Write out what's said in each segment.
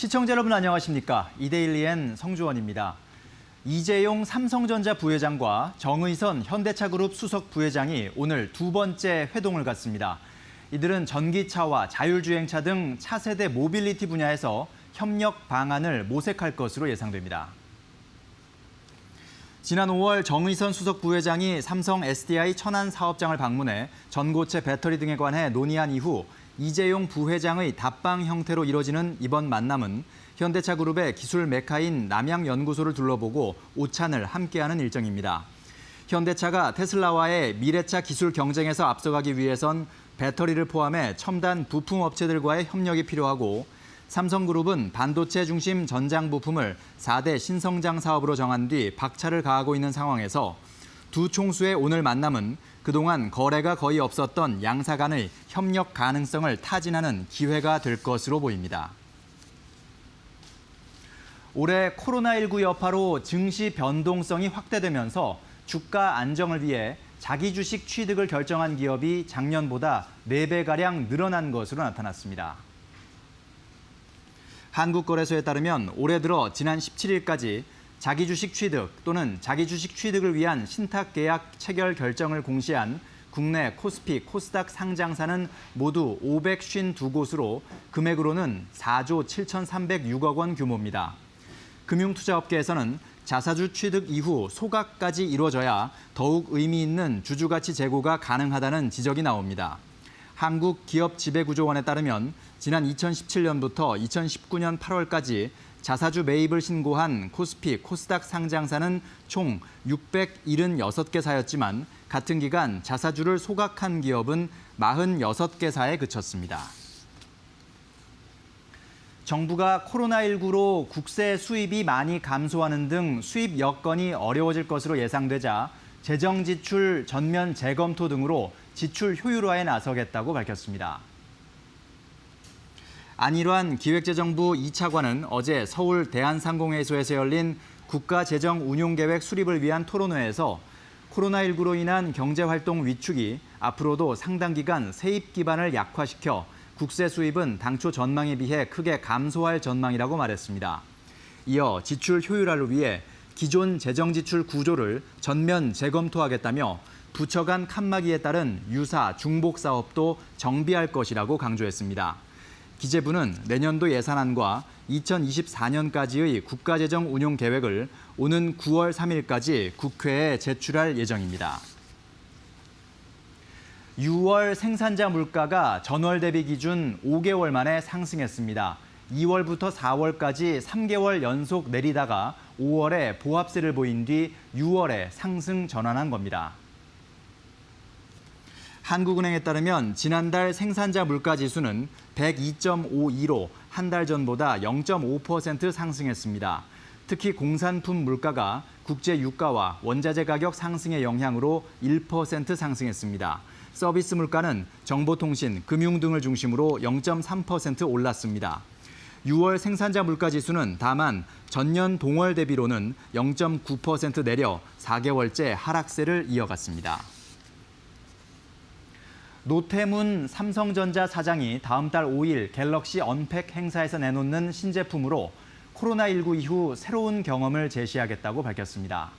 시청자 여러분 안녕하십니까? 이데일리엔 성주원입니다. 이재용 삼성전자 부회장과 정의선 현대차그룹 수석 부회장이 오늘 두 번째 회동을 갖습니다. 이들은 전기차와 자율주행차 등 차세대 모빌리티 분야에서 협력 방안을 모색할 것으로 예상됩니다. 지난 5월 정의선 수석 부회장이 삼성 SDI 천안 사업장을 방문해 전고체 배터리 등에 관해 논의한 이후 이재용 부회장의 답방 형태로 이뤄지는 이번 만남은 현대차그룹의 기술 메카인 남양연구소를 둘러보고 오찬을 함께하는 일정입니다. 현대차가 테슬라와의 미래차 기술 경쟁에서 앞서가기 위해선 배터리를 포함해 첨단 부품 업체들과의 협력이 필요하고 삼성그룹은 반도체 중심 전장 부품을 4대 신성장 사업으로 정한 뒤 박차를 가하고 있는 상황에서 두 총수의 오늘 만남은 그동안 거래가 거의 없었던 양사 간의 협력 가능성을 타진하는 기회가 될 것으로 보입니다. 올해 코로나19 여파로 증시 변동성이 확대되면서 주가 안정을 위해 자기 주식 취득을 결정한 기업이 작년보다 4배가량 늘어난 것으로 나타났습니다. 한국거래소에 따르면 올해 들어 지난 17일까지 자기 주식 취득 또는 자기 주식 취득을 위한 신탁 계약 체결 결정을 공시한 국내 코스피, 코스닥 상장사는 모두 552곳으로 금액으로는 4조 7,306억 원 규모입니다. 금융투자업계에서는 자사주 취득 이후 소각까지 이루어져야 더욱 의미 있는 주주가치 제고가 가능하다는 지적이 나옵니다. 한국기업지배구조원에 따르면 지난 2017년부터 2019년 8월까지 자사주 매입을 신고한 코스피, 코스닥 상장사는 총 676개사였지만 같은 기간 자사주를 소각한 기업은 46개사에 그쳤습니다. 정부가 코로나19로 국세 수입이 많이 감소하는 등 수입 여건이 어려워질 것으로 예상되자 재정 지출 전면 재검토 등으로 지출 효율화에 나서겠다고 밝혔습니다. 안일환 기획재정부 2차관은 어제 서울 대한상공회의소에서 열린 국가재정운용계획 수립을 위한 토론회에서 코로나19로 인한 경제활동 위축이 앞으로도 상당 기간 세입 기반을 약화시켜 국세 수입은 당초 전망에 비해 크게 감소할 전망이라고 말했습니다. 이어 지출 효율화를 위해 기존 재정지출 구조를 전면 재검토하겠다며 부처 간 칸막이에 따른 유사 중복 사업도 정비할 것이라고 강조했습니다. 기재부는 내년도 예산안과 2024년까지의 국가재정 운용 계획을 오는 9월 3일까지 국회에 제출할 예정입니다. 6월 생산자 물가가 전월 대비 기준 5개월 만에 상승했습니다. 2월부터 4월까지 3개월 연속 내리다가 5월에 보합세를 보인 뒤 6월에 상승 전환한 겁니다. 한국은행에 따르면 지난달 생산자 물가 지수는 102.52로 한 달 전보다 0.5% 상승했습니다. 특히 공산품 물가가 국제 유가와 원자재 가격 상승의 영향으로 1% 상승했습니다. 서비스 물가는 정보통신, 금융 등을 중심으로 0.3% 올랐습니다. 6월 생산자 물가 지수는 다만 전년 동월 대비로는 0.9% 내려 4개월째 하락세를 이어갔습니다. 노태문 삼성전자 사장이 다음 달 5일 갤럭시 언팩 행사에서 내놓는 신제품으로 코로나19 이후 새로운 경험을 제시하겠다고 밝혔습니다.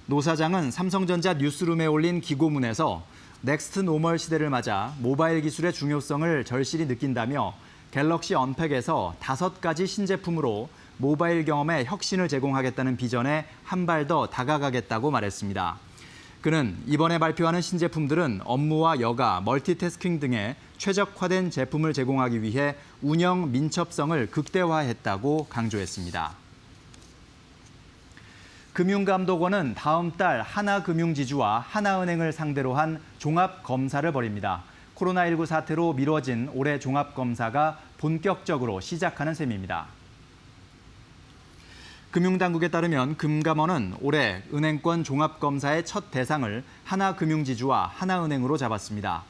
노 사장은 삼성전자 뉴스룸에 올린 기고문에서 넥스트 노멀 시대를 맞아 모바일 기술의 중요성을 절실히 느낀다며 갤럭시 언팩에서 5가지 신제품으로 모바일 경험에 혁신을 제공하겠다는 비전에 한 발 더 다가가겠다고 말했습니다. 그는 이번에 발표하는 신제품들은 업무와 여가, 멀티태스킹 등의 최적화된 제품을 제공하기 위해 운영 민첩성을 극대화했다고 강조했습니다. 금융감독원은 다음 달 하나금융지주와 하나은행을 상대로 한 종합검사를 벌입니다. 코로나19 사태로 미뤄진 올해 종합검사가 본격적으로 시작하는 셈입니다. 금융당국에 따르면 금감원은 올해 은행권 종합검사의 첫 대상을 하나금융지주와 하나은행으로 잡았습니다.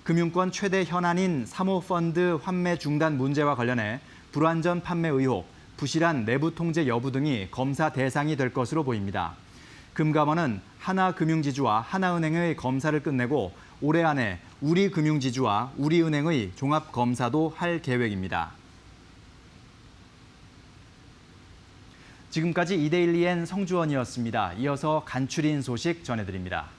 금융권 최대 현안인 사모펀드 환매 중단 문제와 관련해 불완전 판매 의혹, 부실한 내부 통제 여부 등이 검사 대상이 될 것으로 보입니다. 금감원은 하나금융지주와 하나은행의 검사를 끝내고 올해 안에 우리금융지주와 우리은행의 종합검사도 할 계획입니다. 지금까지 이데일리엔 성주원이었습니다. 이어서 간추린 소식 전해드립니다.